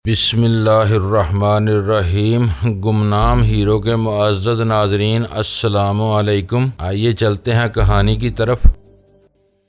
بسم اللہ الرحمن الرحیم۔ گمنام ہیرو کے معزز ناظرین السلام علیکم۔ آئیے چلتے ہیں کہانی کی طرف۔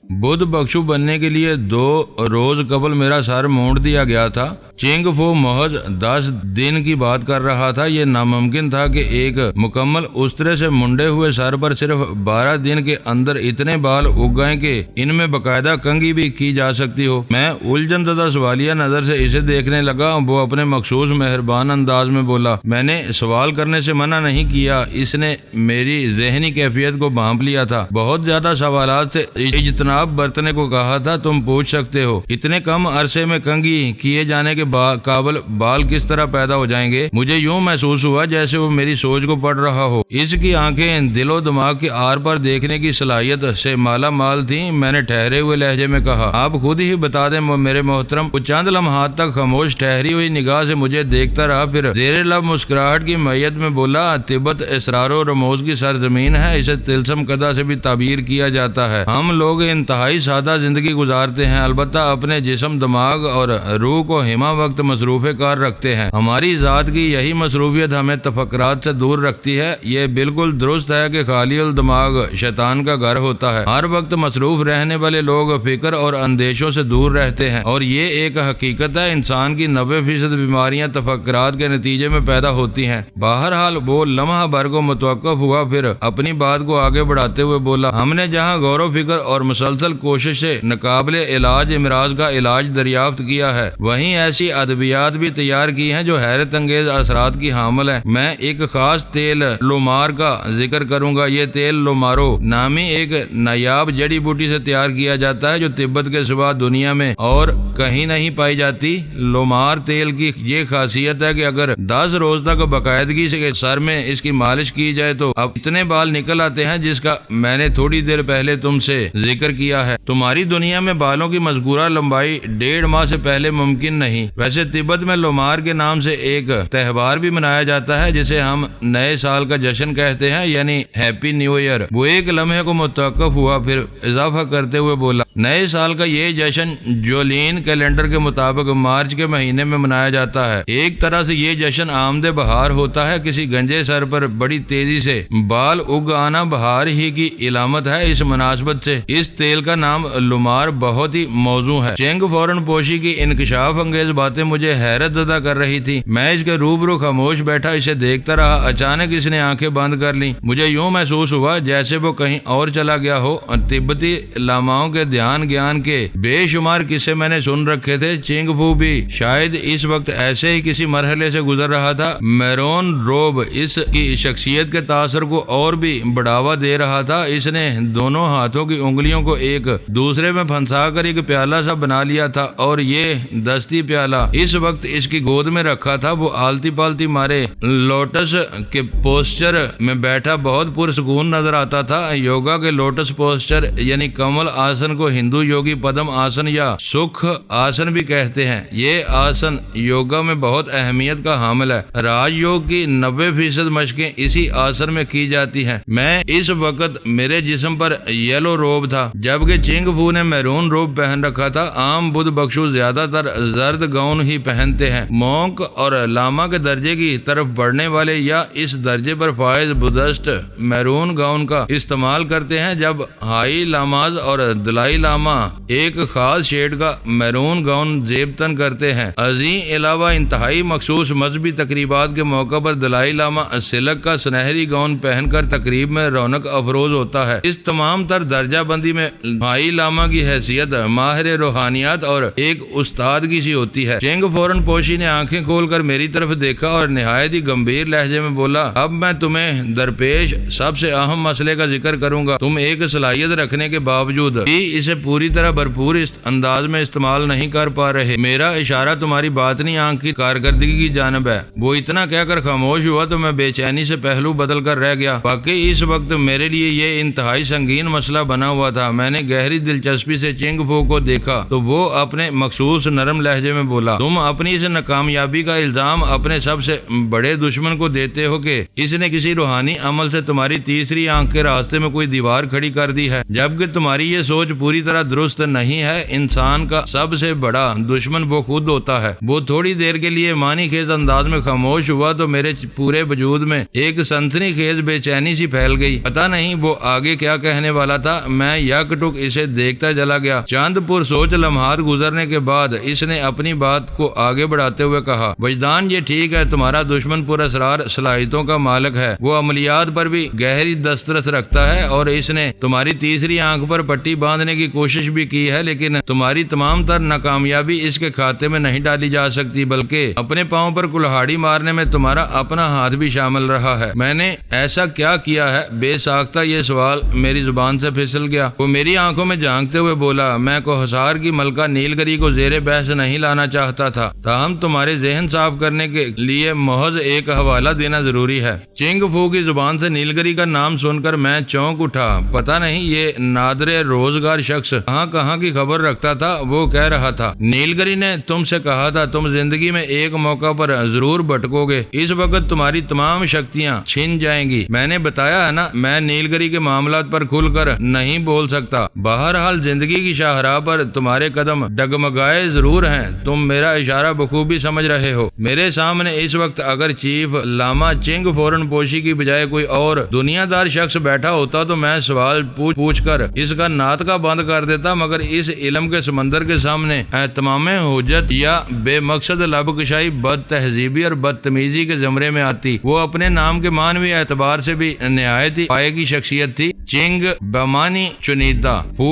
بدھ بخشو بننے کے لیے 2 روز قبل میرا سر مونڈ دیا گیا تھا۔ چنگ فو محض 10 دن کی بات کر رہا تھا۔ یہ ناممکن تھا کہ ایک مکمل استرے سے منڈے ہوئے سر پر صرف 12 دن کے اندر اتنے بال اگ گئے کہ ان میں باقاعدہ کنگھی بھی کی جا سکتی ہو۔ میں الجھن زدہ سوالیہ نظر سے اسے دیکھنے لگا۔ وہ اپنے مخصوص مہربان انداز میں بولا۔ میں نے سوال کرنے سے منع نہیں کیا۔ اس نے میری ذہنی کیفیت کو بھانپ لیا تھا۔ بہت زیادہ سوالات سے اجتناب برتنے کو کہا تھا۔ تم پوچھ سکتے ہو اتنے کم عرصے میں کنگھی کیے جانے کے قابل بال کس طرح پیدا ہو جائیں گے؟ مجھے یوں محسوس ہوا جیسے وہ میری سوچ کو پڑھ رہا ہو۔ اس کی آنکھیں دل و دماغ کی آر پر دیکھنے کی صلاحیت سے مالا مال تھیں۔ میں نے ٹھہرے ہوئے لہجے میں کہا، آپ خود ہی بتا دیں میرے محترم۔ وہ چند لمحات تک خاموش ٹھہری ہوئی نگاہ سے مجھے دیکھتا رہا، پھر زیر لب مسکراہٹ کی میت میں بولا، تبت اسرار و رموز کی سرزمین ہے۔ اسے طلسم قدا سے بھی تعبیر کیا جاتا ہے۔ ہم لوگ انتہائی سادہ زندگی گزارتے ہیں، البتہ اپنے جسم، دماغ اور روح کو ہمہ وقت مصروف کار رکھتے ہیں۔ ہماری ذات کی یہی مصروفیت ہمیں تفکرات سے دور رکھتی ہے۔ یہ بالکل درست ہے کہ خالی الدماغ شیطان کا گھر ہوتا ہے۔ ہر وقت مصروف رہنے والے لوگ فکر اور اندیشوں سے دور رہتے ہیں، اور یہ ایک حقیقت ہے۔ انسان کی 90% بیماریاں تفکرات کے نتیجے میں پیدا ہوتی ہیں۔ بہرحال وہ لمحہ بھر کو متوقف ہوا، پھر اپنی بات کو آگے بڑھاتے ہوئے بولا، ہم نے جہاں غور و فکر اور مسلسل کوشش سے ناقابل علاج امراض کا علاج دریافت کیا ہے، وہیں ایسی ادویات بھی تیار کی ہیں جو حیرت انگیز اثرات کی حامل ہیں۔ میں ایک خاص تیل لومار کا ذکر کروں گا۔ یہ تیل لومارو نامی ایک نایاب جڑی بوٹی سے تیار کیا جاتا ہے جو تبت کے سوا دنیا میں اور کہیں نہیں پائی جاتی۔ لومار تیل کی یہ خاصیت ہے کہ اگر 10 روز تک باقاعدگی سے سر میں اس کی مالش کی جائے تو اب اتنے بال نکل آتے ہیں جس کا میں نے تھوڑی دیر پہلے تم سے ذکر کیا ہے۔ تمہاری دنیا میں بالوں کی مذکورہ لمبائی 1.5 ماہ سے پہلے ممکن نہیں۔ ویسے تبت میں لومار کے نام سے ایک تہوار بھی منایا جاتا ہے جسے ہم نئے سال کا جشن کہتے ہیں، یعنی ہیپی نیو ایئر۔ وہ ایک لمحے کو متوقف ہوا، پھر اضافہ کرتے ہوئے بولا، نئے سال کا یہ جشن جولین کیلنڈر کے مطابق مارچ کے مہینے میں منایا جاتا ہے۔ ایک طرح سے یہ جشن آمد بہار ہوتا ہے۔ کسی گنجے سر پر بڑی تیزی سے بال اگ آنا بہار ہی کی علامت ہے۔ اس مناسبت سے اس تیل کا نام لومار بہت ہی موزوں ہے۔ چنگ فورن پوشی کی انکشاف انگیز باتیں مجھے حیرت زدہ کر رہی تھی۔ میں اس کے روبرو خاموش بیٹھا اسے دیکھتا رہا۔ اچانک اس نے آنکھیں بند کر لیں۔ مجھے یوں محسوس ہوا جیسے وہ کہیں اور چلا گیا ہو۔ تبتی لاماؤں کے دھیان گیان کے بے شمار قصے میں نے سن رکھے تھے۔ چنگ فو بھی شاید اس وقت ایسے ہی کسی مرحلے سے گزر رہا تھا۔ میرون روب اس کی شخصیت کے تاثر کو اور بھی بڑھاوا دے رہا تھا۔ اس نے دونوں ہاتھوں کی انگلیوں کو ایک دوسرے میں پھنسا کر ایک پیالہ سا بنا لیا تھا، اور یہ دستی پیالہ اس وقت اس کی گود میں رکھا تھا۔ وہ آلتی پالتی مارے لوٹس کے پوسچر میں بیٹھا بہت پرسکون نظر آتا تھا۔ یوگا کے لوٹس پوسچر یعنی کمل آسن کو ہندو یوگی پدم آسن یا سکھ آسن بھی کہتے ہیں۔ یہ آسن یوگا میں بہت اہمیت کا حامل ہے۔ راج یوگ کی 90% مشقیں اسی آسن میں کی جاتی ہیں۔ میں اس وقت میرے جسم پر یلو روب تھا، جبکہ چنگ فو نے میرون روب پہن رکھا تھا۔ عام بدھ بخشو زیادہ تر زرد گاؤن ہی پہنتے ہیں۔ مونک اور لاما کے درجے کی طرف بڑھنے والے یا اس درجے پر فائز بدھسٹ میرون گاؤن کا استعمال کرتے ہیں، جب ہائی لاماز اور دلائی لاما ایک خاص شیڈ کا میرون گاؤن زیب تن کرتے ہیں۔ ازیں علاوہ انتہائی مخصوص مذہبی تقریبات کے موقع پر دلائی لاما سلک کا سنہری گاؤن پہن کر تقریب میں رونق افروز ہوتا ہے۔ اس تمام تر درجہ بندی میں ہائی لاما کی حیثیت ماہر روحانیات اور ایک استاد کی سی ہوتی ہے۔ چنگ فورن پوشی نے آنکھیں کھول کر میری طرف دیکھا اور نہایت ہی گمبھیر لہجے میں بولا، اب میں تمہیں درپیش سب سے اہم مسئلے کا ذکر کروں گا۔ تم ایک صلاحیت رکھنے کے باوجود بھی اسے پوری طرح بھرپور انداز میں استعمال نہیں کر پا رہے۔ میرا اشارہ تمہاری باطنی آنکھ کی کارکردگی کی جانب ہے۔ وہ اتنا کہہ کر خاموش ہوا تو میں بے چینی سے پہلو بدل کر رہ گیا۔ واقعی اس وقت میرے لیے یہ انتہائی سنگین مسئلہ بنا ہوا تھا۔ میں نے گہری دلچسپی سے چنگ فو کو دیکھا تو وہ اپنے مخصوص نرم لہجے میں بولا، تم اپنی اس ناکامیابی کا الزام اپنے سب سے بڑے دشمن کو دیتے ہو کہ اس نے کسی روحانی عمل سے تمہاری تیسری آنکھ کے راستے میں کوئی دیوار کھڑی کر دی ہے، جبکہ تمہاری یہ سوچ پوری طرح درست نہیں ہے۔ انسان کا سب سے بڑا دشمن وہ خود ہوتا ہے۔ وہ تھوڑی دیر کے لیے معنی خیز انداز میں خاموش ہوا تو میرے پورے وجود میں ایک سنسنی خیز بے چینی سی پھیل گئی۔ پتہ نہیں وہ آگے کیا کہنے والا تھا، میں یک ٹک اسے دیکھتا چلا گیا۔ چند پر سوچ لمحات گزرنے کے بعد اس نے اپنی بات کو آگے بڑھاتے ہوئے کہا، وجدان یہ ٹھیک ہے تمہارا دشمن پر اسرار صلاحیتوں کا مالک ہے، وہ عملیات پر بھی گہری دسترس رکھتا ہے اور اس نے تمہاری تیسری آنکھ پر پٹی باندھنے کی کوشش بھی کی ہے، لیکن تمہاری تمام تر ناکامیابی اس کے کھاتے میں نہیں ڈالی جا سکتی، بلکہ اپنے پاؤں پر کلہاڑی مارنے میں تمہارا اپنا ہاتھ بھی شامل رہا ہے۔ میں نے ایسا کیا کیا ہے؟ بے ساختہ یہ سوال میری زبان سے پھسل گیا۔ وہ میری آنکھوں میں جھانکتے ہوئے بولا، میں کوہسار کی ملکہ نیل گری کو زیر بحث نہیں لانا چاہتا تھا، تاہم تمہارے ذہن صاف کرنے کے لیے محض ایک حوالہ دینا ضروری ہے۔ چنگ فو کی زبان سے نیل گری کا نام سن کر میں چونک اٹھا۔ پتہ نہیں یہ نادر روزگار شخص کہاں کی خبر رکھتا تھا۔ وہ کہہ رہا تھا، نیل گری نے تم سے کہا تھا تم زندگی میں ایک موقع پر ضرور بھٹکو گے، اس وقت تمہاری تمام شکتیاں چھن جائیں گی۔ میں نے بتایا ہے نا، میں نیل گری کے معاملات پر کھل کر نہیں بول سکتا۔ بہرحال زندگی کی شاہراہ پر تمہارے قدم ڈگمگائے ضرور ہیں، تم میرا اشارہ بخوبی سمجھ رہے ہو۔ میرے سامنے اس وقت اگر چیف لاما چنگ فورن پوشی کی بجائے کوئی اور دنیا دار شخص بیٹھا ہوتا تو میں سوال پوچھ کر اس کا ناطقہ بند کر دیتا، مگر اس علم کے سمندر کے سامنے اہتمام حجت یا بے مقصد لب کشائی بد تہذیبی اور بدتمیزی کے زمرے میں آتی۔ وہ اپنے نام کے معنوی اعتبار سے بھی نہایت ہی پائے کی شخصیت تھی۔ چنگ بمانی چنیدہ، فو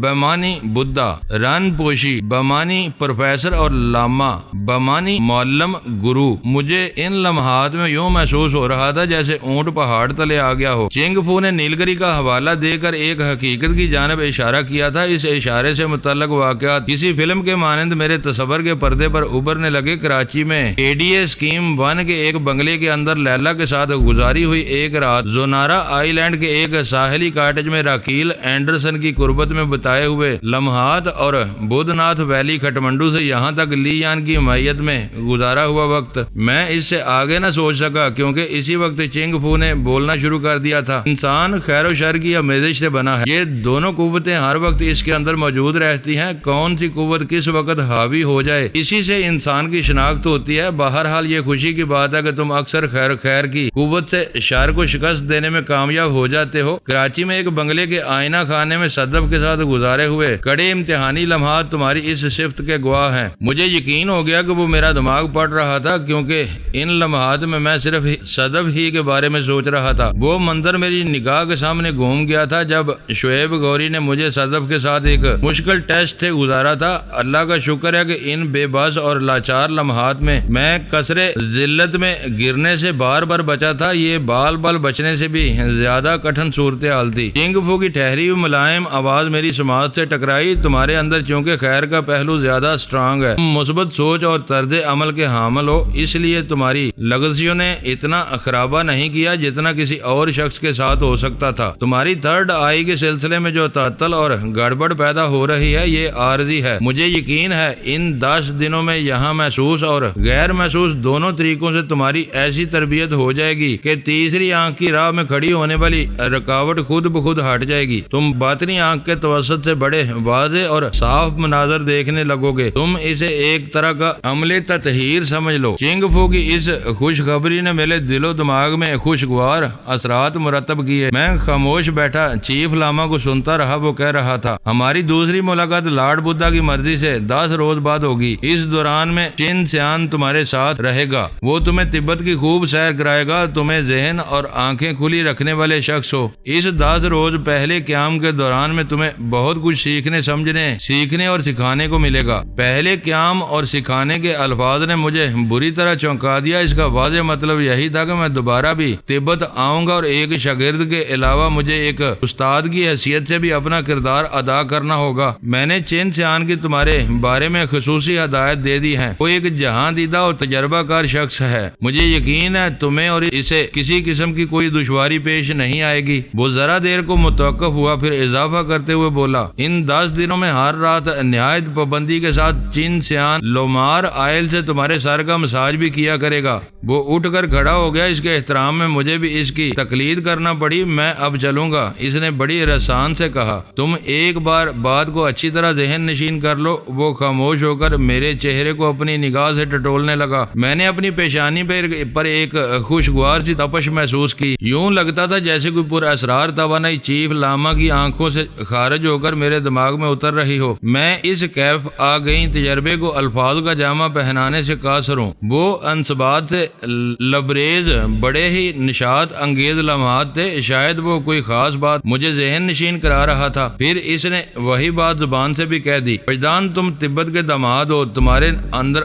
بمانی بدھا، رن پوشی بمانی پروفیسر اور لاما بمانی معلم گرو۔ مجھے ان لمحات میں یوں محسوس ہو رہا تھا جیسے اونٹ پہاڑ تلے آ گیا ہو۔ چنگ فو نے نیلگری کا حوالہ دے کر ایک حقیقت کی جانب اشارہ کیا تھا۔ اس اشارے سے متعلق واقعات کسی فلم کے مانند میرے تصور کے پردے پر ابھرنے لگے۔ کراچی میں ADA اسکیم 1 کے ایک بنگلے کے اندر لیلا کے ساتھ گزاری ہوئی ایک رات، زونارا آئی لینڈ کے ایک ساحلی کاٹیج میں راکیل اینڈرسن کی قربت میں بتائے ہوئے لمحات اور بدھ ناتھ ویلی کھٹمنڈو سے یہاں تک لی یان کی حمایت میں گزارا ہوا وقت، میں اس سے آگے نہ سوچ سکا، کیونکہ اسی وقت چنگ فو نے بولنا شروع کر دیا تھا۔ انسان خیر و شر کی آمیزش سے بنا ہے، یہ دونوں قوتیں ہر وقت اس کے اندر موجود رہتی ہیں، کون سی قوت کس وقت حاوی ہو جائے اسی سے انسان کی شناخت ہوتی ہے۔ بہرحال یہ خوشی کی بات ہے کہ تم اکثر خیر کی قوت سے شر کو شکست دینے میں کامیاب ہو جاتے ہو۔ کراچی میں ایک بنگلے کے آئینہ خانے میں صدف کے ساتھ گزارے ہوئے کڑے امتحانی لمحات تمہاری اس صفت کے گواہ ہیں۔ مجھے یقین ہو گیا کہ وہ میرا دماغ پڑھ رہا تھا، کیونکہ ان لمحات میں صرف صدف ہی کے بارے میں سوچ رہا تھا۔ وہ منظر میری نگاہ کے سامنے گھوم گیا تھا جب شعیب گوری نے مجھے صدف کے ساتھ ایک مشکل ٹیسٹ سے گزارا تھا۔ اللہ کا شکر ہے کہ ان بے بس اور لاچار لمحات میں کثرے ذلت میں گرنے سے بار بار بچا تھا۔ یہ بال بچنے سے بھی زیادہ کٹھن صورتحال تھی۔ چنگ فو کی ٹھہری ہوئی ملائم آواز میری سماعت سے ٹکرائی، تمہارے اندر چونکہ خیر کا پہلو زیادہ سٹرانگ ہے، تم مثبت سوچ اور طرز عمل کے حامل ہو، اس لیے تمہاری لغزشوں نے اتنا خرابہ نہیں کیا جتنا کسی اور شخص کے ساتھ ہو سکتا تھا۔ تمہاری تھرڈ آئی کے سلسلے میں جو تعطل اور گڑبڑ پیدا ہو رہی ہے یہ عارضی ہے۔ مجھے یقین ہے ان 10 دنوں میں یہاں محسوس اور غیر محسوس دونوں طریقوں سے تمہاری ایسی تربیت ہو جائے گی کہ تیسری آنکھ کی راہ میں کھڑی ہونے والی رکاوٹ خود بخود ہٹ جائے گی۔ تم باطنی آنکھ کے توسط سے بڑے واضح اور صاف مناظر دیکھنے لگو گے۔ تم اسے ایک طرح کا عمل تطہیر سمجھ لو۔ چنگ فو کی اس خوشخبری نے میرے دل و دماغ میں خوشگوار اثرات مرتب کیے۔ میں خاموش بیٹھا چیف لاما کو سنتا رہا۔ وہ کہہ رہا تھا، ہماری دوسری ملاقات لارڈ بدھا کی مرضی سے 10 روز بعد ہوگی۔ اس دوران میں چن سیان تمہارے ساتھ رہے گا، وہ تمہیں تبت کی خوب سیر کرائے گا۔ تمہیں ذہن اور آنکھیں کھلی رکھنے والے شخص ہو۔ اس 10 روز پہلے قیام کے دوران میں تمہیں بہت کچھ سیکھنے اور سکھانے کو ملے گا۔ پہلے قیام اور سکھانے کے الفاظ نے مجھے بری طرح چونکا دیا۔ اس کا واضح مطلب یہی تھا کہ میں دوبارہ بھی تبت آؤں گا اور ایک شاگرد کے علاوہ مجھے ایک استاد کی حیثیت سے بھی اپنا کردار ادا کرنا ہوگا۔ میں نے چین سیان کی تمہارے بارے میں خصوصی ہدایت دے دی ہے۔ وہ ایک جہاں دیدہ اور تجربہ کار شخص ہے۔ مجھے یقین ہے تمہیں اور اسے کسی قسم کی کوئی دشواری پیش نہیں آئے گی۔ وہ ذرا دیر کو متوقف ہوا، پھر اضافہ کرتے ہوئے بولا، ان 10 دنوں میں ہر رات نہایت پابندی کے ساتھ چین چین سیان لومار آئل سے تمہارے سر کا مساج بھی کیا کرے گا۔ وہ اٹھ کر کھڑا ہو گیا۔ اس کے احترام میں مجھے بھی اس کی تقلید کرنا پڑی۔ میں اب چلوں گا، اس نے بڑی رسان سے کہا۔ تم ایک بار بات کو اچھی طرح ذہن نشین کر لو۔ وہ خاموش ہو کر میرے چہرے کو اپنی نگاہ سے ٹٹولنے لگا۔ میں نے اپنی پیشانی پر ایک خوشگوار سی تپش محسوس کی۔ یوں لگتا تھا جیسے کوئی پر اسرار توانائی چیف لاما کی آنکھوں سے خارج ہو کر میرے دماغ میں اتر رہی ہو۔ میں اس کیف آ گئی تجربے کو الفاظ کا جامع پہنانے سے قاصر ہوں۔ وہ انصبات سے لبریز بڑے ہی نشاط انگیز لمحات تھے۔ شاید وہ کوئی خاص بات مجھے ذہن نشین کرا رہا تھا۔ پھر اس نے وہی بات زبان سے بھی کہہ دی۔ وجدان، تم تبت کے داماد ہو۔ تمہارے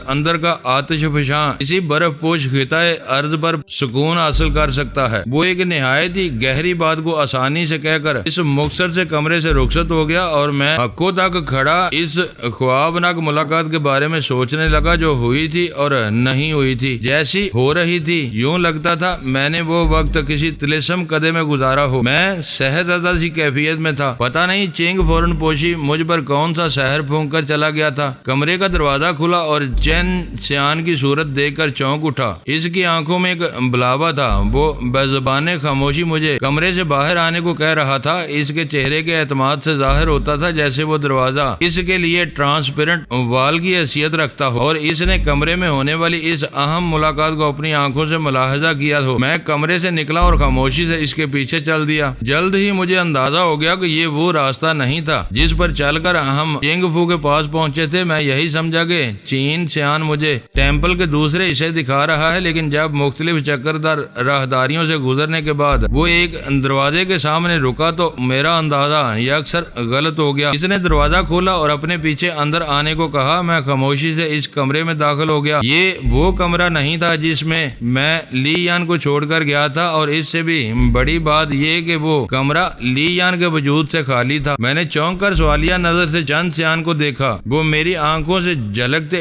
اندر کا آتش فشاں اسی برف پوش خطۂ ارض پر سکون حاصل کر سکتا ہے۔ وہ ایک نہایت ہی گہری بات کو آسانی سے کہہ کر اس مختصر سے کمرے سے رخصت ہو گیا اور میں حقوں تک کھڑا اس خوابناک ملاقات کے بارے میں سوچنے لگا جو ہوئی تھی اور نہیں ہوئی تھی، جیسی ہو رہی تھی۔ یوں لگتا تھا میں نے وہ وقت کسی طلسم قدے میں گزارا ہو۔ میں صحت زدہ سی کیفیت میں تھا۔ پتہ نہیں چنگ فوراً پوشی مجھ پر کون سا سحر پھونک کر چلا گیا تھا۔ کمرے کا دروازہ کھلا اور چین سیان کی صورت دیکھ کر چونک اٹھا۔ اس کی آنکھوں میں ایک بلاوا تھا۔ وہ بے زبان خاموشی مجھے کمرے سے باہر آنے کو کہہ رہا تھا۔ اس کے چہرے کے اعتماد سے ظاہر ہوتا تھا جیسے وہ دروازہ اس کے لیے ٹرانسپیرنٹ وال کی حیثیت رکھتا ہو اور اس نے کمرے میں ہونے والی اس اہم ملاقات کو اپنی آنکھوں سے ملاحظہ کیا ہو۔ میں کمرے سے نکلا اور خاموشی سے اس کے پیچھے چل دیا۔ جلد ہی مجھے اندازہ ہو گیا کہ یہ وہ راستہ نہیں تھا جس پر چل کر ہم چنگ فو کے پاس پہنچے تھے۔ میں یہی سمجھا کہ چین سیان مجھے ٹیمپل کے دوسرے حصے دکھا رہا ہے، لیکن جب مختلف چکردار راہداریوں سے گزرنے کے بعد وہ ایک دروازے کے سامنے رکا تو میرا اندازہ یکسر غلط ہو گیا۔ اس نے دروازہ کھولا اور اپنے پیچھے اندر آنے کو کہا۔ میں خاموشی سے اس کمرے میں داخل ہو گیا۔ یہ وہ کمرہ نہیں تھا جس میں میں لی یان کو چھوڑ کر گیا تھا، اور اس سے بھی بڑی بات یہ کہ وہ کمرہ لی یان کے وجود سے خالی تھا۔ میں نے چونک کر سوالیہ نظر سے چند سیان کو دیکھا۔ وہ میری آنکھوں سے جھلکتے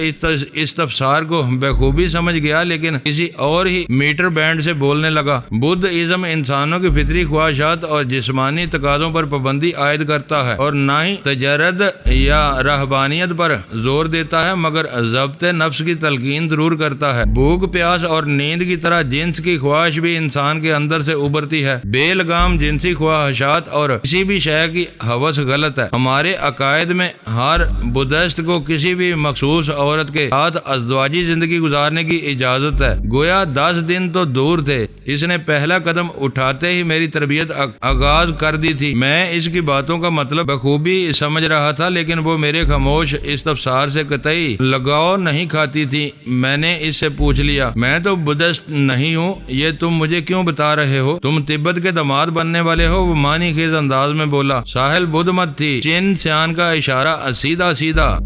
استفسار کو بخوبی سمجھ گیا، لیکن کسی اور ہی میٹر بینڈ سے بولنے لگا۔ بدھ ازم انسانوں کی فطری خواہشات اور جسمانی تقاضوں پر پابندی عائد کرتا ہے اور نہ ہی تجرد یا رہبانیت پر زور دیتا ہے، مگر ضبط نفس کی تلقین ضرور کرتا ہے۔ بھوک، پیاس اور نیند کی طرح جنس کی خواہش بھی انسان کے اندر سے ابھرتی ہے۔ بے لگام جنسی خواہشات اور کسی بھی شے کی ہوس غلط ہے۔ ہمارے عقائد میں ہر بدھسٹ کو کسی بھی مخصوص عورت کے ساتھ ازدواجی زندگی گزارنے کی اجازت ہے۔ گویا 10 دن تو دور تھے، اس نے پہلا قدم اٹھاتے ہی میری تربیت آغاز کر دی تھی۔ میں اس کی باتوں کا مطلب بخوبی سمجھ رہا تھا، لیکن وہ میرے خاموش استفسار سے قطعی لگاؤ نہیں کھاتی تھی۔ میں نے اس سے پوچھ لیا، میں تو بدھسٹ نہیں ہوں، یہ تم مجھے کیوں بتا رہے ہو؟ تم تبت کے داماد بننے والے ہو؟ وہ معنی خیز انداز میں بولا۔ ساحل بدھ مت تھی۔ چین سیان کا اشارہ سیدھا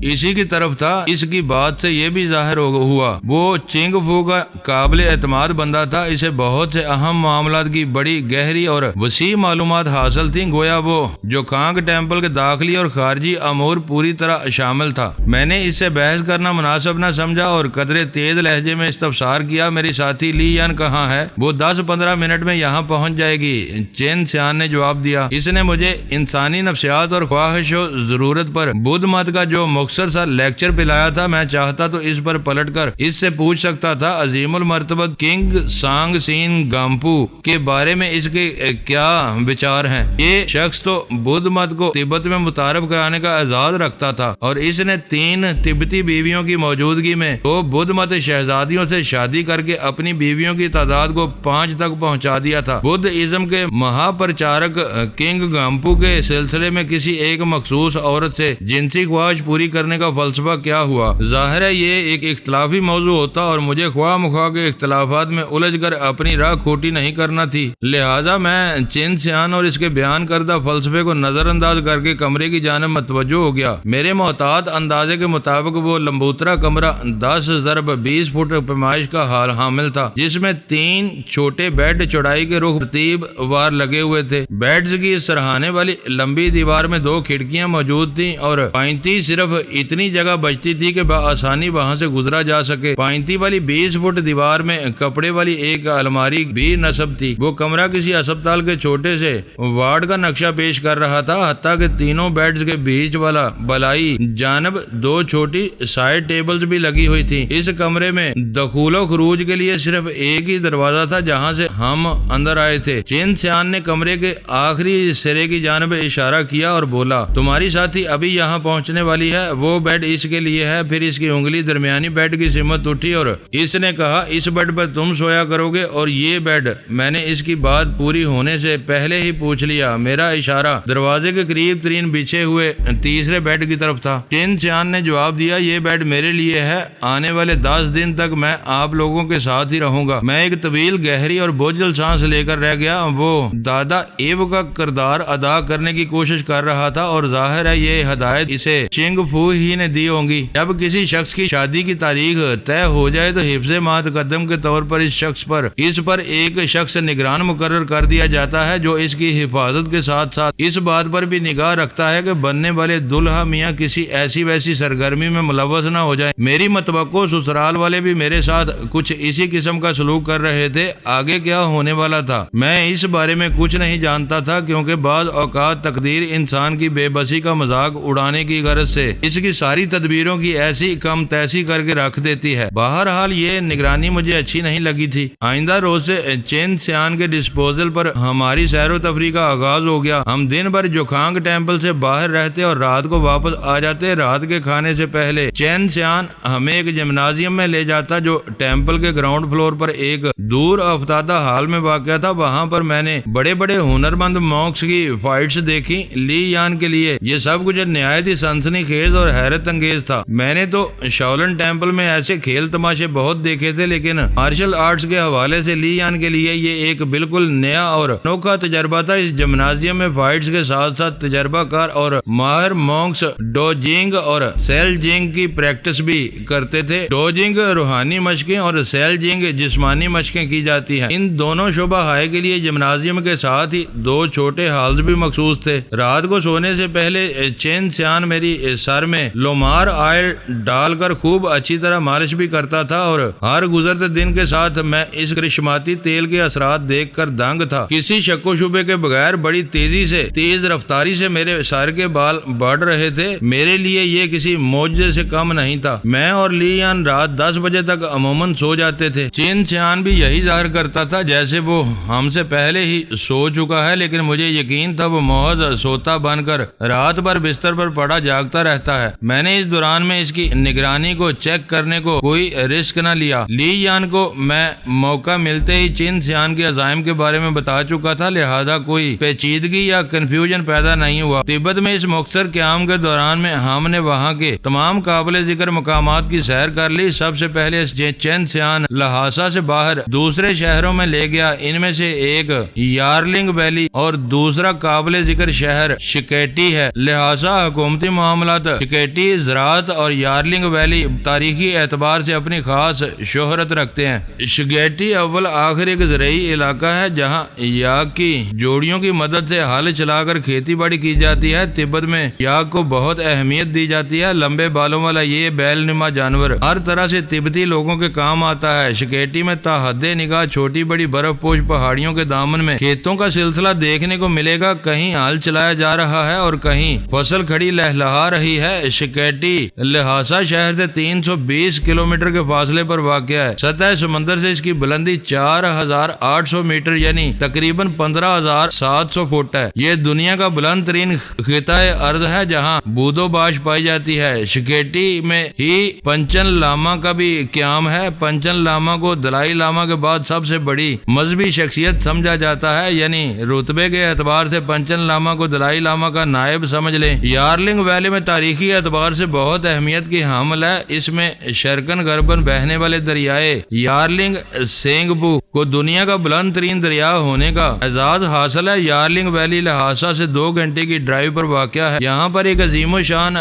اسی کی طرف تھا۔ اس کی بات سے یہ بھی ظاہر ہوا وہ چنگ فو کا قابل اعتماد بندہ تھا۔ اسے بہت سے اہم معاملات کی بڑی گہری اور وسیع معلومات حاصل تھیں۔ گویا وہ جو کانگ ٹیمپل کے داخلی اور خارجی امور پوری طرح شامل تھا۔ میں نے اس سے بحث کرنا مناسب نہ سمجھا اور قدرے تیز لہجے میں استفسار کیا، میری ساتھی لی یان کہاں ہے؟ وہ 10-15 منٹ میں یہاں پہنچ جائے گی، چین سیان نے جواب دیا۔ اس نے مجھے انسانی نفسیات اور خواہش و ضرورت پر بدھ مت کا جو مختصر سا لیکچر پلایا تھا، میں چاہتا تو اس پر پلٹ کر اس سے پوچھ سکتا تھا عظیم المرتبہ کنگ سانگ سین گامپو کے بارے میں اس کے کیا وچار ہیں۔ یہ شخص تو بدھ مت کو تبت میں متعارف کرانے کا اعزاز رکھتا تھا، اور اس نے 3 تبتی بیویوں کی موجودگی میں 2 بدھ مت شہزادیوں سے شادی کر کے اپنی بیویوں کی تعداد کو 5 تک پہنچا دیا تھا۔ بدھ ازم کے مہا پرچارک کنگ گامپو کے سلسلے میں کسی ایک مخصوص عورت سے جنسی خواہش پوری کرنے کا فلسفہ کیا ہوا؟ ظاہر ہے یہ ایک اختلافی موضوع ہوتا اور مجھے خواہ مخواہ کے اختلافات میں الجھ کر اپنی راہ کھوٹی نہیں کرنا تھی۔ لہذا میں چین سیان اور اس کے بیان کردہ فلسفے کو نظر انداز کر کے کمرے کی جانب متوجہ ہو گیا۔ میرے محتاط اندازے کے مطابق وہ لمبوترا کمرہ 10x20 فٹ پیمائش کا حامل تھا، جس میں 3 چھوٹے بیڈ چوڑائی کے رخ ترتیب وار لگے ہوئے تھے۔ بیڈز کی سرہانے والی لمبی دیوار میں 2 کھڑکیاں موجود تھیں اور پائنتی صرف اتنی جگہ بچتی تھی کہ بآسانی وہاں سے گزرا جا سکے۔ پائنتی والی 20 فٹ دیوار میں کپڑے والی ایک الماری بھی نصب تھی۔ وہ کمرہ کسی ہسپتال کے چھوٹے سے وارڈ کا نقشہ پیش کر رہا تھا، حتیٰ کہ تینوں بیڈز کے بیچ والا بلائی جانب 2 چھوٹی سائڈ ٹیبلز بھی لگی ہوئی تھی۔ اس کمرے میں دخول و خروج کے لیے صرف ایک ہی دروازہ تھا جہاں سے ہم اندر آئے تھے۔ چین سیان نے کمرے کے آخری سرے کی جانب اشارہ کیا اور بولا، تمہاری ساتھی ابھی یہاں پہنچنے والی ہے، وہ بیڈ اس کے لیے ہے۔ پھر اس کی انگلی درمیانی بیڈ کی سمت اٹھی اور اس نے کہا، اس بیڈ پر تم سویا کرو گے اور یہ بیڈ میں نے اس کی بات پوری ہونے سے پہلے ہی پوچھ لیا۔ میرا اشارہ دروازے کے قریب ترین بچھے ہوئے تیسرے بیڈ کی طرف تھا۔ چین سیان نے جواب دیا، یہ بیڈ میرے لیے ہے، آنے والے 10 دن تک میں آپ لوگوں کے ساتھ ہی رہوں گا۔ میں ایک طویل گہری اور بوجھل سانس لے کر رہ گیا۔ وہ دادا ایو کا کردار ادا کرنے کی کوشش کر رہا تھا اور ظاہر ہے یہ ہدایت اسے چنگ فو ہی نے دی ہوں گی۔ جب کسی شخص کی شادی کی تاریخ طے ہو جائے تو حفظ متقدم کے طور پر اس پر ایک شخص نگران مقرر کر دیا جاتا ہے جو اس کی حفاظت کے ساتھ ساتھ اس بات پر بھی نگاہ رکھتا ہے کہ بننے والے دلہا میاں کسی ایسی ویسی سرگرمی میں ملوث نہ ہو جائیں۔ میری متوقع سسرال والے بھی میرے ساتھ کچھ اسی قسم کا سلوک کر رہے تھے۔ آگے کیا ہونے والا تھا میں اس بارے میں کچھ نہیں جانتا تھا، کیونکہ بعض اوقات تقدیر انسان کی بے بسی کا مذاق اڑانے کی غرض سے اس کی ساری تدبیروں کی ایسی کم تیسی کر کے رکھ دیتی ہے۔ بہرحال یہ نگرانی مجھے اچھی نہیں لگی تھی۔ آئندہ روز سے چین سیان کے ڈسپوزل پر ہماری سیر و تفریح کا آغاز ہو گیا۔ ہم دن بھر جوکھانگ ٹیمپل سے باہر رہتے اور رات کو واپس آ جاتے۔ رات کے کھانے سے پہلے چین سیان ہمیں ایک جمنازیم میں لے جاتا جو ٹیمپل کے گراؤنڈ فلور پر ایک دور افتادہ ہال میں واقع تھا۔ وہاں پر میں نے بڑے بڑے ہنرمند مونکس کی فائٹس دیکھی۔ لی یان کے لیے یہ سب کچھ نہایت ہی سنسنی خیز اور حیرت انگیز تھا۔ میں نے تو شاولن ٹیمپل میں ایسے کھیل تماشے بہت دیکھے تھے، لیکن مارشل آرٹس کے حوالے سے لی یان کے لیے یہ ایک بالکل نیا اور انوکھا تجربہ تھا۔ اس جمنازیم میں فائٹس کے ساتھ ساتھ تجربہ کار اور ماہر مونکس ڈوجنگ اور سیل جنگ کی پریکٹس بھی کرتے تھے۔ ڈوجنگ روحانی مشقیں اور سیل جنگ جسمانی مشقیں کی جاتی ہیں۔ ان دونوں شعبہ ہائے کے لیے جمنازیم کے ساتھ ہی 2 چھوٹے ہالز بھی مخصوص تھے۔ رات کو سونے سے پہلے چین سیان میری سر میں لومار آئل ڈال کر خوب اچھی طرح مالش بھی کرتا تھا اور ہر گزرتے دن کے ساتھ میں اس کرشماتی تیل کے اثرات دیکھ کر دنگ تھا۔ کسی شک و شبے کے بغیر بڑی تیز رفتاری سے میرے سر کے بال بڑھ رہے تھے۔ میرے لیے یہ کسی معجزے سے کم نہیں تھا۔ میں اور لی یان رات 10 بجے تک عموماً سو جاتے تھے۔ چین سیان بھی یہی ظاہر کرتا تھا جیسے وہ ہم سے پہلے ہی سو چکا ہے، لیکن مجھے یقین تھا وہ محض سوتا بن کر رات بھر بستر پر پڑا جاگتا رہتا ہے۔ میں نے اس دوران میں اس کی نگرانی کو چیک کرنے کو کوئی رسک نہ لیا۔ لی یان کو میں موقع ملتے ہی چین سیان کے عزائم کے بارے میں بتا چکا تھا، لہذا کوئی پیچیدگی یا کنفیوژن پیدا نہیں ہوا۔ تبت میں اس مختصر قیام کے دوران میں ہم نے وہاں کے تمام قابل ذکر مقامات کی سیر کر لی۔ سب سے پہلے چین سیان لہاسا سے باہر دوسرے شہروں میں لے گیا۔ ان میں سے ایک یارلنگ ویلی اور دوسرا قابل ذکر شہر شکیٹی ہے۔ لہاسا حکومتی معاملات، شکیٹی زراعت اور یارلنگ ویلی تاریخی اعتبار سے اپنی خاص شہرت رکھتے ہیں۔ شکیٹی اول آخر ایک زرعی علاقہ ہے جہاں یاک کی جوڑیوں کی مدد سے ہل چلا کر کھیتی باڑی کی جاتی ہے۔ تبت میں یاک کو بہت اہمیت دی جاتی ہے۔ لمبے بالوں والا یہ بیل نما جانور ہر طرح سے تبتی لوگوں کے کام آتا ہے۔ شکیٹی میں تا حد نگاہ چھوٹی بڑی برف پوش پہاڑیوں کے دامن میں کھیتوں کا سلسلہ دیکھنے کو ملے گا۔ کہیں ہل چلایا جا رہا ہے اور کہیں فصل کھڑی لہلہا رہی ہے۔ شکیٹی لہاسا شہر سے 320 کلومیٹر کے فاصلے پر واقع ہے۔ سطح سمندر سے اس کی بلندی 4800 میٹر یعنی تقریباً 15700 فٹ ہے۔ یہ دنیا کا بلند ترین خطہ ارض ہے جہاں بود و باش پائی جاتی ہے۔ شکیٹی میں ہی پنچن لاما کا بھی قیام ہے۔ پنچن لاما کو دلائی لاما کے بعد سب سے بڑی مذہبی شخصیت سمجھا جاتا ہے، یعنی رتبے کے اعتبار سے پنچن لاما کو دلائی لاما کا نائب سمجھ لیں۔ یارلنگ ویلی میں تاریخی اعتبار سے بہت اہمیت کی حامل ہے۔ اس میں شرکن غربن بہنے والے دریائے یارلنگ سینگبو کو دنیا کا بلند ترین دریا ہونے کا اعزاز حاصل ہے۔ یارلنگ ویلی لہاسا سے 2 گھنٹے کی ڈرائیو پر واقع ہے۔ یہاں پر ایک عظیم و شان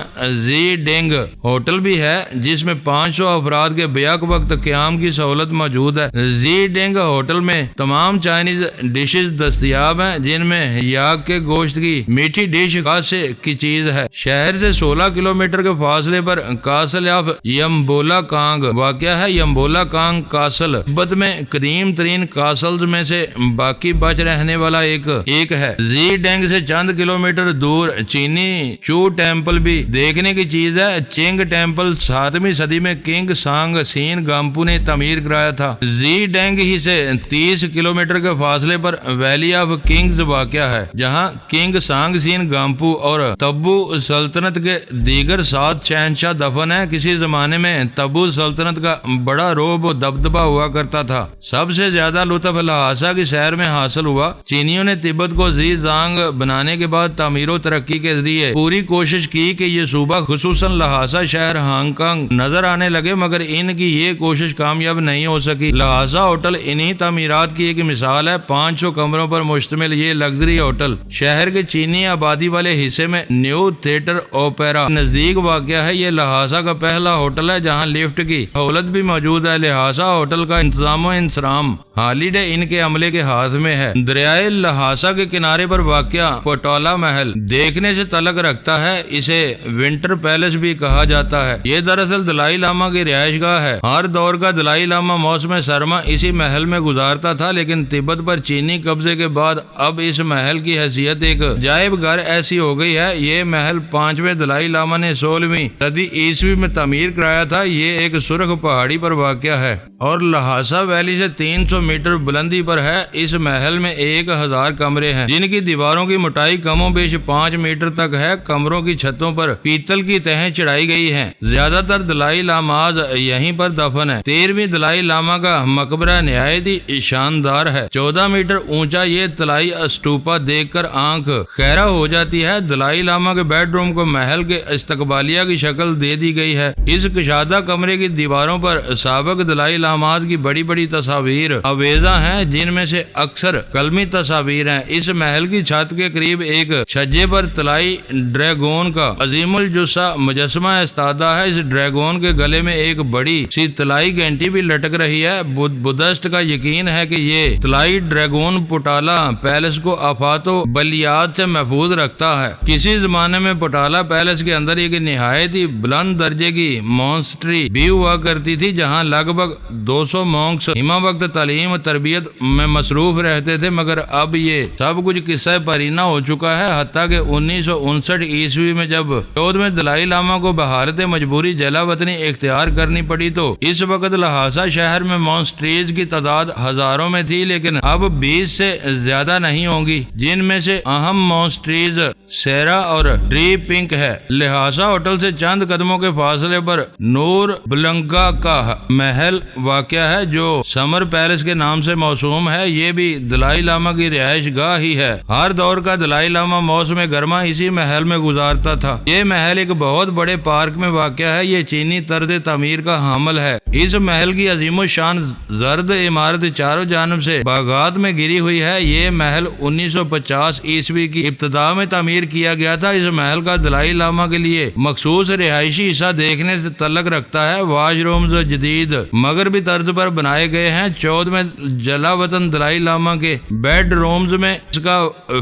زی ڈینگ ہوٹل بھی ہے جس میں 500 افراد کے بیک وقت قیام کی سہولت موجود ہے۔ زی ڈینگ ہوٹل میں تمام چائنیز ڈشز دستیاب ہیں، جن میں یاک کے گوشت کی میٹھی ڈش خاصے کی چیز ہے۔ شہر سے 16 کلومیٹر کے فاصلے پر کاسل آف یمبولا کانگ واقع ہے۔ یمبولا کانگ کاسل تبت میں قدیم ترین کاسلز میں سے باقی بچ رہنے والا ایک ہے۔ زی ڈینگ سے چند کلومیٹر دور چینی چو ٹیمپل بھی دیکھنے کی چیز ہے۔ ہے چنگ ٹیمپل 7ویں صدی میں کنگ سانگ سین گامپو نے تعمیر کرایا تھا۔ زی ڈینگ ہی سے 30 کلومیٹر کے فاصلے پر ویلی آف کنگز واقع ہے، جہاں کنگ سانگ سین گامپو اور تبو سلطنت کے دیگر 7 شہنشاہ دفن ہیں۔ کسی زمانے میں تبو سلطنت کا بڑا رعب و دبدبہ ہوا کرتا تھا۔ سب سے زیادہ لطف لہٰذا کی سیر میں حاصل ہوا۔ چینیوں نے تبت کو زی زانگ بنانے کے بعد تعمیر و ترقی کے ذریعے پوری کوشش کی کہ یہ صوبہ خصوصاً لہٰذا شہر ہانگ کانگ نظر آنے لگے، مگر ان کی یہ کوشش کامیاب نہیں ہو سکی۔ لہٰذا ہوٹل انہی تعمیرات کی ایک مثال ہے۔ 500 کمروں پر مشتمل یہ لگژری ہوٹل شہر کے چینی آبادی والے حصے میں نیو تھیٹر اوپیرا نزدیک واقع ہے۔ یہ لہٰذا کا پہلا ہوٹل ہے جہاں لفٹ کی سہولت بھی موجود ہے۔ لہٰذا ہوٹل کا انتظام و انصرام ہالیڈے ان کے عملے کے ہاتھ میں ہے۔ دریائے لہٰذا کے کنارے پر واقع پٹولا محل دیکھنے سے تعلق رکھتا ہے، اسے ونٹر پیلس بھی کہا جاتا ہے۔ یہ دراصل دلائی لاما کی رہائش گاہ ہے۔ ہر دور کا دلائی لاما موسم سرما اسی محل میں گزارتا تھا، لیکن تبت پر چینی قبضے کے بعد اب اس محل کی حیثیت ایک عجائب گھر ایسی ہو گئی ہے۔ یہ محل 5ویں دلائی لاما نے 16ویں صدی عیسوی میں تعمیر کرایا تھا۔ یہ ایک سرخ پہاڑی پر واقع ہے اور لہٰذا ویلی سے 300 میٹر بلندی پر ہے۔ اس محل میں 1000 کمرے ہیں، جن کی دیواروں کی موٹائی کم و بیش 5 میٹر تک ہے۔ کمروں کی چھتوں پر پیتل کی تہیں چڑھائی گئی ہیں۔ زیادہ تر دلائی لاماز یہیں پر دفن ہے۔ 13ویں دلائی لاما کا مقبرہ نہایت ہی شاندار ہے۔ 14 میٹر اونچا یہ طلائی اسٹوپا دیکھ کر آنکھ خیرہ ہو جاتی ہے۔ دلائی لاما کے بیڈ روم کو محل کے استقبالیہ کی شکل دے دی گئی ہے۔ اس کشادہ کمرے کی دیواروں پر سابق دلائی لاماز کی بڑی بڑی تصاویر آویزاں ہیں، جن میں سے اکثر قلمی تصاویر ہیں۔ اس محل کی چھت کے قریب ایک چھجے پر طلائی ڈریگون کا عظیم الجثہ مجسمہ استادہ ہے۔ اس ڈریگون کے گلے میں ایک بڑی سی طلائی گھنٹی بھی لٹک رہی ہے۔ بدھسٹ کا یقین ہے کہ یہ طلائی ڈریگون پٹالا پیلس کو آفات و بلیات سے محفوظ رکھتا ہے۔ کسی زمانے میں پٹالا پیلس کے اندر ایک نہایت ہی بلند درجے کی مونسٹری بھی ہوا کرتی تھی، جہاں لگ بھگ 200 مونکس ہمہ وقت تعلیم و تربیت میں مصروف رہتے تھے، مگر اب یہ سب کچھ قصہ پرینہ ہو چکا ہے۔ حتیٰ کہ 1959 عیسوی میں جب 14ویں دلائی لاما کو بحالت مجبوری جلا وطنی اختیار کرنی پڑی تو اس وقت لہٰذا شہر میں مونسٹریز کی تعداد ہزاروں میں تھی، لیکن اب 20 سے زیادہ نہیں ہوں گی، جن میں سے اہم مونسٹریز سیرا اور ڈری پنک ہے۔ لہٰذا ہوٹل سے چند قدموں کے فاصلے پر نور بلنگا کا محل واقع ہے، جو سمر پیلس کے نام سے موسوم ہے۔ یہ بھی دلائی لاما کی رہائش گاہ ہی ہے۔ ہر دور کا دلائی لاما موسم گرما اسی محل میں گزارتا تھا۔ یہ محل ایک بہت بڑے پارک میں واقع ہے۔ یہ چینی طرز تعمیر کا حامل ہے۔ اس محل کی عظیم الشان زرد عمارت چاروں جانب سے باغات میں گری ہوئی ہے۔ یہ محل 1950 عیسوی کی ابتدا میں تعمیر کیا گیا تھا۔ اس محل کا دلائی لاما کے لیے مخصوص رہائشی حصہ دیکھنے سے تعلق رکھتا ہے۔ واش رومز جدید مغربی طرز پر بنائے گئے ہیں۔ 14ویں جلا وطن دلائی لاما کے بیڈ رومز میں اس کا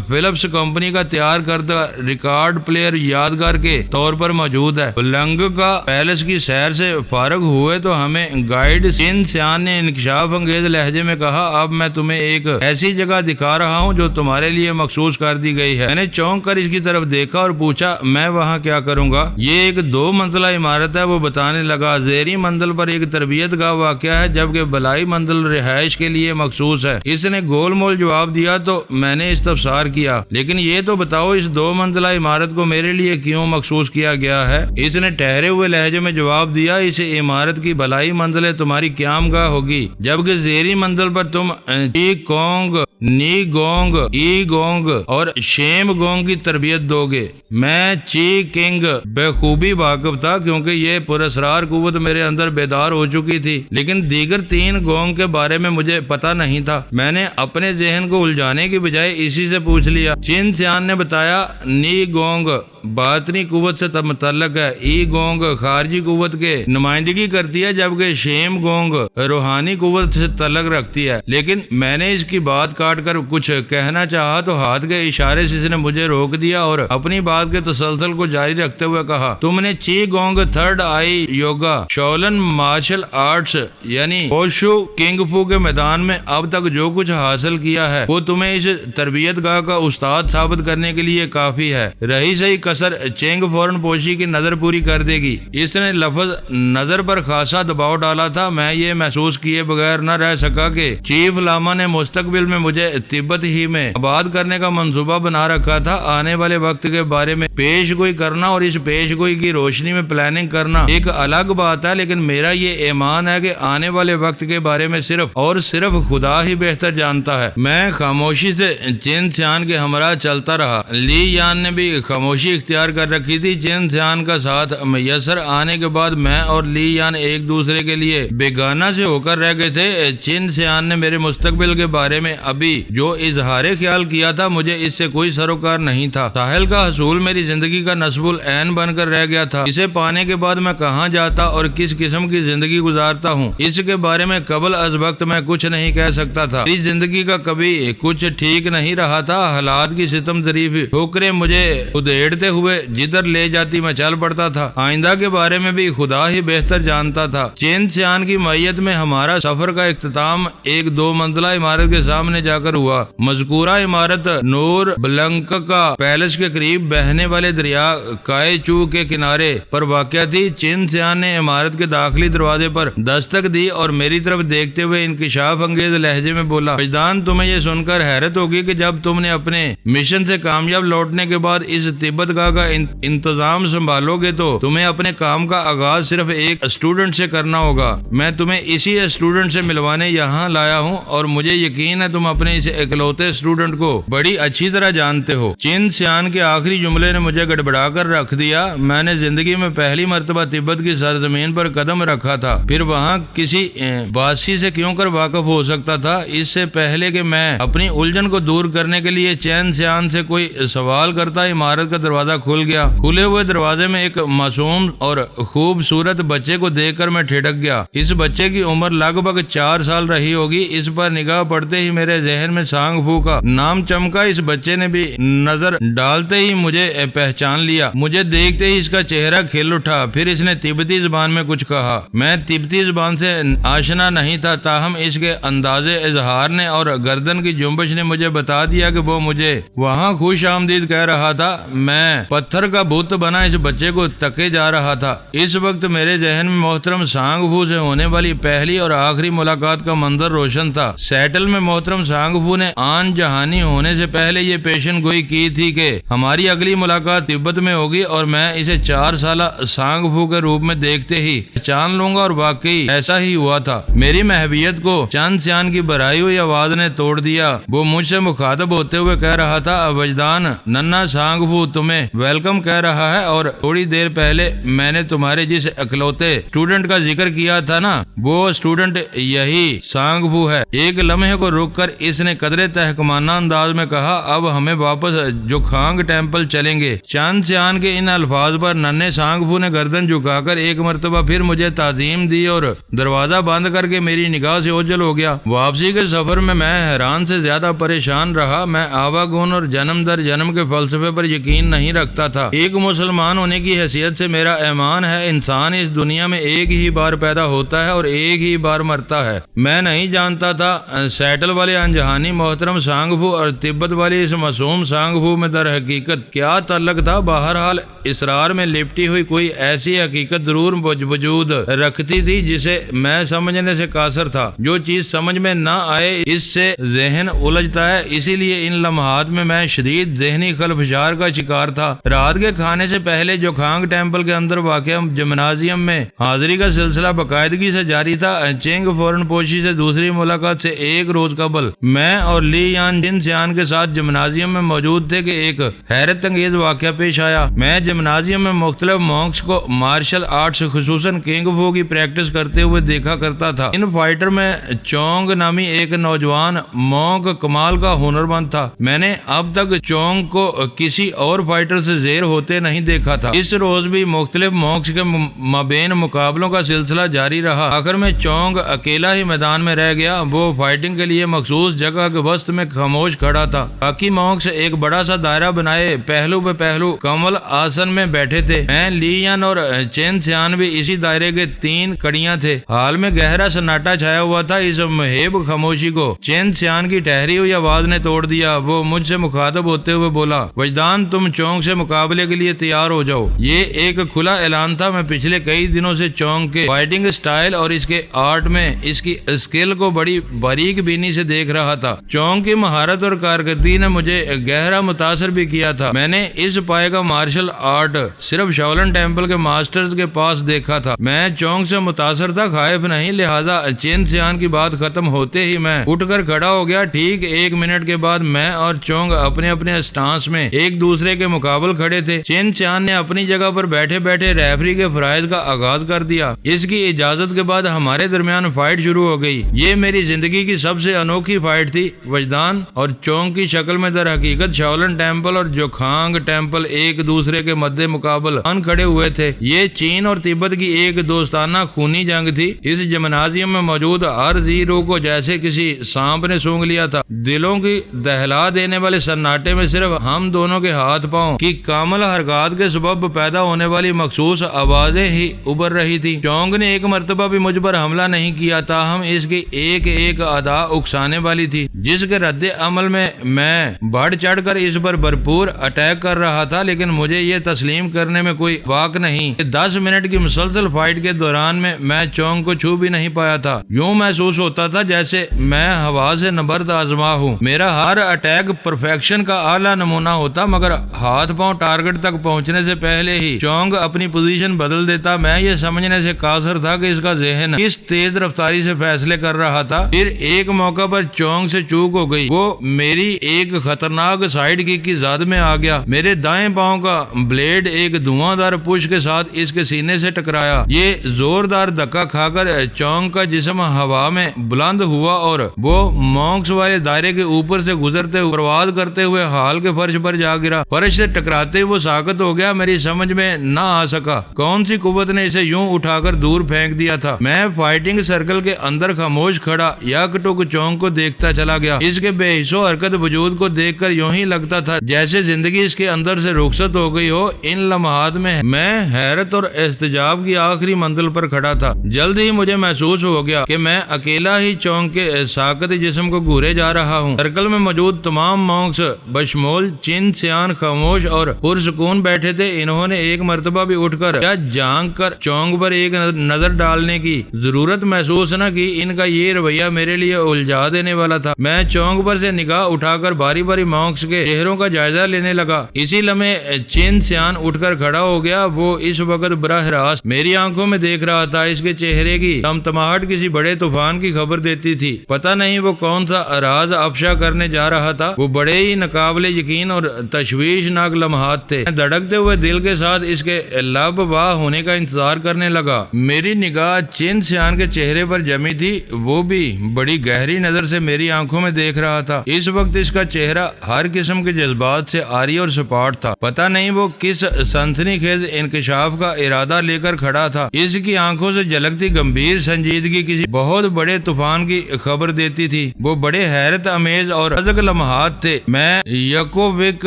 فلپس کمپنی کا تیار کردہ ریکارڈ پلیئر یادگار کے طور پر موجود ہے۔ بلنگ کا پیلس کی سیر سے فارغ ہوئے تو ہمیں گائیڈ چین سیان نے انکشاف انگیز لہجے میں کہا، اب میں تمہیں ایک ایسی جگہ دکھا رہا ہوں جو تمہارے لیے مخصوص کر دی گئی ہے۔ میں نے چونک کر اس کی طرف دیکھا اور پوچھا، میں وہاں کیا کروں گا؟ یہ ایک 2 منزلہ عمارت ہے، وہ بتانے لگا۔ زیریں منزل پر ایک تربیت گاہ واقع ہے، جبکہ بلائی منزل رہائش کے لیے مخصوص ہے۔ اس نے گول مول جواب دیا تو میں نے استفسار کیا، لیکن یہ تو بتاؤ اس 2 منزلہ عمارت کو میرے لیے کیوں مخصوص کیا گیا ہے؟ اس نے ٹھہرے ہوئے لہجے میں جواب دیا، اس عمارت کی بلائی منزلیں تمہاری قیام گاہ ہوگی، جبکہ زیریں منزل پر تم چی کونگ، نی گونگ، ای گونگ اور شیم گونگ کی تربیت دو گے۔ میں چی کنگ بخوبی واقف تھا، کیونکہ یہ پراسرار قوت میرے اندر بیدار ہو چکی تھی، لیکن دیگر 3 گونگ کے بارے میں مجھے پتہ نہیں تھا۔ میں نے اپنے ذہن کو الجھانے کی بجائے اسی سے پوچھ لیا۔ چین سیان نے بتایا، نی گونگ باطنی قوت سے متعلق ہے، ای گونگ خارجی قوت کے نمائندگی کرتی ہے، جبکہ شیم گونگ روحانی قوت سے تعلق رکھتی ہے۔ لیکن میں نے اس کی بات کاٹ کر کچھ کہنا چاہا تو ہاتھ کے اشارے سے اس نے مجھے روک دیا اور اپنی بات کے تسلسل کو جاری رکھتے ہوئے کہا، تم نے چی گونگ تھرڈ آئی یوگا شولن مارشل آرٹس یعنی ووشو کنگ فو کے میدان میں اب تک جو کچھ حاصل کیا ہے وہ تمہیں اس تربیت گاہ کا استاد ثابت کرنے کے لیے کافی ہے۔ رہی صحیح کسر، چینگ فوراً پوشی کی نظر پوری کر دے گی۔ اس نے لفظ نظر پر خاصا دباؤ ڈالا تھا۔ میں یہ محسوس کیے بغیر نہ رہ سکا کہ چیف لاما نے مستقبل میں مجھے تبت ہی میں آباد کرنے کا منصوبہ بنا رکھا تھا۔ آنے والے وقت کے بارے میں پیش گوئی کرنا اور اس پیش گوئی کی روشنی میں پلاننگ کرنا ایک الگ بات ہے، لیکن میرا یہ ایمان ہے کہ آنے والے وقت کے بارے میں صرف اور صرف خدا ہی بہتر جانتا ہے۔ میں خاموشی سے چین سیان کے ہمراہ چلتا رہا۔ لی یان نے بھی خاموشی اختیار کر رکھی تھی۔ چین سیان کا ساتھ میسر آنے کے بعد میں اور لی یان ایک دوسرے کے لیے بیگانہ سے ہو کر رہ گئے تھے۔ چین سیان نے میرے مستقبل کے بارے میں ابھی جو اظہار خیال کیا تھا مجھے اس سے کوئی سروکار نہیں تھا۔ ساحل کا حصول میری زندگی کا نصب العین بن کر رہ گیا تھا۔ اسے پانے کے بعد میں کہاں جاتا اور کس قسم کی زندگی گزارتا ہوں اس کے بارے میں قبل از وقت میں کچھ نہیں کہہ سکتا تھا۔ اس زندگی کا کبھی کچھ ٹھیک نہیں رہا تھا۔ حالات کی ستم ظریف ٹھوکریں مجھے ادھیڑتے ہوئے جدھر لے جاتی میں چل پڑتا تھا۔ آئندہ کے بارے میں بھی خدا ہی بہتر جانتا تھا۔ چین سیان کی معیت میں ہمارا سفر کا اختتام ایک 2 منزلہ عمارت کے سامنے جا کر ہوا۔ مذکورہ عمارت نور بلنکا پیلس کے قریب بہنے والے دریا کائے چو کے کنارے پر واقع تھی۔ چین سیان نے عمارت کے داخلی دروازے پر دستک دی اور میری طرف دیکھتے ہوئے انکشاف انگیز لہجے میں بولا، وجدان تمہیں یہ سن کر حیرت ہوگی کہ جب تم نے اپنے مشن سے کامیاب لوٹنے کے بعد اس تبت گاہ کا انتظام سنبھالو گے تو تمہیں اپنے کام کا آغاز صرف ایک اسٹوڈنٹ سے کرنا ہوگا۔ میں تمہیں اسی اسٹوڈنٹ سے ملوانے یہاں لایا ہوں اور مجھے یقین ہے تم اپنے اس اکلوتے اسٹوڈنٹ کو بڑی اچھی طرح جانتے ہو۔ چین سیان کے آخری جملے نے مجھے گڑبڑا کر رکھ دیا۔ میں نے زندگی میں پہلی مرتبہ تبت کی سرزمین پر قدم رکھا تھا، پھر وہاں کسی باسی سے کیوں کر واقف ہو سکتا تھا؟ اس سے پہلے کہ میں اپنی الجھن کو دور کرنے کے لیے چین سیان سے کوئی سوال کرتا عمارت کا دروازہ کھل گیا۔ کھلے ہوئے دروازے میں ایک معصوم اور خوبصورت بچے کو دیکھ کر میں ٹھٹک گیا۔ اس بچے کی عمر لگ بھگ 4 سال رہی ہوگی۔ اس پر نگاہ پڑتے ہی میرے ذہن میں سانگ فو کا نام چمکا۔ اس بچے نے بھی نظر ڈالتے ہی مجھے پہچان لیا۔ مجھے دیکھتے ہی اس کا چہرہ کھل اٹھا، پھر اس نے تبتی زبان میں کچھ کہا۔ میں تبتی زبان سے آشنا نہیں تھا، تاہم اس کے انداز اظہار نے اور گردن کی جنبش نے مجھے بتا دیا کہ وہ مجھے وہاں خوش آمدید کہہ رہا تھا۔ میں پتھر کا بت بنا اس بچے کو تکے جا رہا تھا۔ اس وقت میرے ذہن میں محترم سانگ فو سے ہونے والی پہلی اور آخری ملاقات کا منظر روشن تھا۔ سیٹل میں محترم سانگ فو نے آن جہانی ہونے سے پہلے یہ پیشن گوئی کی تھی کہ ہماری اگلی ملاقات تبت میں ہوگی اور میں اسے 4 سالہ سانگ فو کے روپ میں دیکھتے ہی پہچان لوں گا، اور واقعی ایسا ہی ہوا تھا۔ میری محبیت کو چین سیان کی بھرائی ہوئی آواز نے توڑ دیا۔ وہ مجھ سے مخاطب ہوتے ہوئے کہہ رہا تھا، وجدان ننا سانگ فو تمہیں ویلکم کہہ رہا ہے، اور تھوڑی دیر پہلے میں نے تمہارے جس اکلوتے اسٹوڈنٹ کا ذکر کیا تھا نا، وہ اسٹوڈنٹ یہی سانگ فو ہے۔ ایک لمحے کو رک کر اس نے قدرے تحکمانہ انداز میں کہا، اب ہمیں واپس جوکھانگ ٹیمپل چلیں گے۔ چین سیان کے ان الفاظ پر ننے سانگ فو نے گردن جھکا کر ایک مرتبہ پھر مجھے تعظیم دی اور دروازہ بند کر کے میری نگاہ سے اوجھل ہو گیا۔ واپسی کے سفر میں حیران سے زیادہ پریشان رہا۔ میں آواگون اور جنم در جنم کے فلسفے پر یقین نہیں رکھتا تھا۔ ایک مسلمان ہونے کی حیثیت سے میرا ایمان ہے انسان اس دنیا میں ایک ہی بار پیدا ہوتا ہے اور ایک ہی بار مرتا ہے۔ میں نہیں جانتا تھا سیٹل والے انجہانی محترم سانگ فو اور تبت والی اس معصوم سانگ فو میں در حقیقت کیا تعلق تھا۔ بہرحال اسرار میں لپٹی ہوئی کوئی ایسی حقیقت ضرور وجود رکھتی تھی جسے میں سمجھنے سے قاصر تھا۔ جو چیز سمجھ میں نہ آئے اس سے ذہن الجھتا ہے، اسی لیے ان لمحات میں شدید ذہنی خلفشار کا شکار تھا۔ رات کے کھانے سے پہلے جوکھانگ ٹیمپل کے اندر واقع جمنازیم میں حاضری کا سلسلہ باقاعدگی سے جاری تھا۔ چینگ فورن پوشی سے دوسری ملاقات سے 1 روز قبل میں اور لی یان چین سیان کے ساتھ جمنازیم میں موجود تھے کہ ایک حیرت انگیز واقعہ پیش آیا۔ میں جمنازیم میں مختلف مونکس کو مارشل آرٹس خصوصاً کنگ فو کی پریکٹس کرتے ہوئے دیکھا کرتا تھا۔ ان فائٹر میں چونگ نامی ایک نوجوان مونک کمال کا ہنرمند تھا۔ میں نے اب تک چونگ کو کسی اور فائٹر سے زیر ہوتے نہیں دیکھا تھا۔ اس روز بھی مختلف مونکس کے مابین مقابلوں کا سلسلہ جاری رہا۔ آخر میں چونگ اکیلا ہی میدان میں رہ گیا۔ وہ فائٹنگ کے لیے مخصوص جگہ کے وسط میں خاموش کھڑا تھا۔ باقی مونکس ایک بڑا سا دائرہ دائرہ بنائے پہلو پہ پہلو کمل آسن میں بیٹھے تھے۔ میں، لیین اور چین سیان بھی اسی دائرے کے 3 کڑیاں تھے۔ حال میں گہرا سناٹا چھایا ہوا تھا۔ اس مہیب خاموشی کو چین سیان کی ٹھہری ہوئی آواز نے توڑ دیا۔ وہ مجھ سے مخاطب ہوتے ہوئے بولا، وجدان، تم چونگ سے مقابلے کے لیے تیار ہو جاؤ۔ یہ ایک کھلا اعلان تھا۔ میں پچھلے کئی دنوں سے چونگ کے فائٹنگ سٹائل اور اس کے آرٹ میں اس کی اسکل کو بڑی باریک بینی سے دیکھ رہا تھا۔ چونگ کی مہارت اور کارکردگی نے مجھے گہرا متاثر بھی کیا تھا۔ میں نے اس پائے کا مارشل آرٹ صرف شاولن ٹیمپل کے ماسٹرز کے پاس دیکھا تھا۔ میں چونگ سے متاثر تھا، خائف نہیں، لہذا چین سیان کی بات ختم ہوتے ہی میں اٹھ کر کھڑا ہو گیا۔ ٹھیک 1 منٹ کے بعد میں اور چونگ اپنے اپنے اسٹانس میں ایک دوسرے کے مقابل کھڑے تھے۔ چین سیان نے اپنی جگہ پر بیٹھے بیٹھے ریفری کے فرائض کا آغاز کر دیا۔ اس کی اجازت کے بعد ہمارے درمیان فائٹ شروع ہو گئی۔ یہ میری زندگی کی سب سے انوکھی فائٹ تھی۔ وجدان اور چونگ کی شکل میں در حقیقت شاولن ٹیمپل اور جوکھانگ ٹیمپل ایک دوسرے کے مد مقابل کھڑے ہوئے تھے۔ یہ چین اور تبت کی ایک دوستانہ خونی جنگ تھی۔ اس جمنازیم میں موجود ہر زی روح کو جیسے کسی سانپ نے سونگ لیا تھا۔ دلوں کی دہلا دینے والے سناٹے میں صرف ہم دونوں کے ہاتھ پاؤں کی کامل حرکات کے سبب پیدا ہونے والی مخصوص آوازیں ہی ابھر رہی تھی۔ چونگ نے ایک مرتبہ بھی مجھ پر حملہ نہیں کیا، تاہم اس کی ایک ایک ادا اکسانے والی تھی، جس کے رد عمل میں بڑھ چڑھ کر اس پر بھرپور اٹیک کر رہا تھا۔ لیکن مجھے یہ تسلیم کرنے میں کوئی واک نہیں کہ 10 منٹ کی مسلسل فائٹ کے دوران میں چونگ کو چھو بھی نہیں پایا تھا۔ یوں محسوس ہوتا تھا جیسے میں ہوا سے نبرد آزما ہوں۔ میرا ہر اٹیک پرفیکشن کا اعلیٰ نمونہ ہوتا، مگر ہاتھ پاؤں ٹارگٹ تک پہنچنے سے پہلے ہی چونگ اپنی پوزیشن بدل دیتا۔ میں یہ سمجھنے سے قاصر تھا کہ اس کا ذہن کس تیز رفتاری سے فیصلے کر رہا تھا۔ پھر ایک موقع پر چونگ سے چوک ہو گئی۔ وہ میری ایک خطرناک سائیڈ کک کی زد میں آ گیا۔ میرے دائیں پاؤں کا بلیڈ ایک دھواں دار پش کے ساتھ اس کے سینے سے ٹکرایا۔ یہ زوردار دھکا کھا کر چونگ کا جسم ہوا میں بلند ہوا اور وہ مونکس والے دائرے کے اوپر سے گزرتے ہوئے پرواز کرتے ہوئے ہال کے فرش پر جا گرا۔ فرش سے ٹکراتے وہ ساکت ہو گیا۔ میری سمجھ میں نہ آ سکا کون سی قوت نے اسے یوں اٹھا کر دور پھینک دیا تھا۔ میں فائٹنگ سرکل کے اندر خاموش کھڑا یک ٹک چونگ کو دیکھتا چلا گیا۔ اس کے بے حس و حرکت وجود کو دیکھ کر یوں ہی لگتا تھا جیسے زندگی اس کے اندر سے رخصت ہو گئی ہو۔ ان لمحات میں حیرت اور استجاب کی آخری منزل پر کھڑا تھا۔ جلد ہی مجھے محسوس ہو گیا کہ میں اکیلا ہی چونگ کے ساکت جسم کو گھورے جا رہا ہوں۔ سرکل میں موجود تمام مونکس بشمول چین سیان خاموش اور پرسکون بیٹھے تھے۔ انہوں نے ایک مرتبہ بھی اٹھ کر یا جھانک کر چونگ پر ایک نظر ڈالنے کی ضرورت محسوس نہ کی۔ ان کا یہ رویہ میرے لیے الجھا دینے والا تھا۔ میں چونگ پر سے نگاہ اٹھا کر باری باری مونکس کے چہروں کا جائزہ لینے لگا۔ اسی لمحے چین سیان اٹھ کر کھڑا ہو گیا۔ وہ اس وقت براہ راست میری آنکھوں میں دیکھ رہا تھا۔ اس کے چہرے کی تمتماہٹ کسی بڑے طوفان کی خبر دیتی تھی۔ پتہ نہیں وہ کون سا راز افشا کرنے جا رہا تھا۔ وہ بڑے ہی ناقابل یقین اور تشویشناک لمحات تھے۔ میں دھڑکتے ہوئے دل کے ساتھ اس کے لب واہ ہونے کا انتظار کرنے لگا۔ میری نگاہ چین سیان کے چہرے پر جمی تھی۔ وہ بھی بڑی گہری نظر سے میری آنکھوں میں دیکھ رہا تھا۔ اس وقت اس کا چہرہ ہر قسم کے جذبات سے عاری اور سپاٹ تھا۔ پتہ نہیں وہ کس سنسنی خیز انکشاف کا ارادہ لے کر کھڑا تھا۔ اس کی آنکھوں سے جھلکتی گمبھیر سنجیدگی کسی بہت بڑے طوفان کی خبر دیتی تھی۔ وہ بڑے حیرت امیز اور ازک لمحات تھے۔ میں یکو وک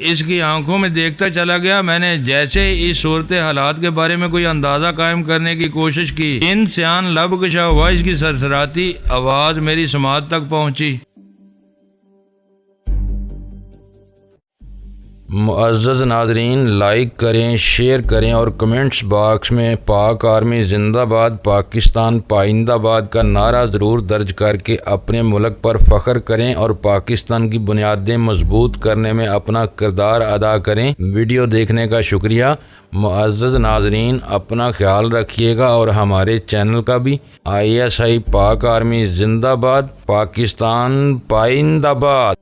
اس کی آنکھوں میں دیکھتا چلا گیا۔ میں نے جیسے ہی اس صورت حالات کے بارے میں کوئی اندازہ قائم کرنے کی کوشش کی، چین سیان لب کشا ہوا اس کی سرسراتی آواز میری سماعت تک پہنچی۔ معزز ناظرین، لائک کریں، شیئر کریں اور کمنٹس باکس میں پاک آرمی زندہ باد، پاکستان پائندہ باد کا نعرہ ضرور درج کر کے اپنے ملک پر فخر کریں اور پاکستان کی بنیادیں مضبوط کرنے میں اپنا کردار ادا کریں۔ ویڈیو دیکھنے کا شکریہ۔ معزز ناظرین، اپنا خیال رکھیے گا اور ہمارے چینل کا بھی۔ ISI پاک آرمی زندہ باد، پاکستان پائندہ باد۔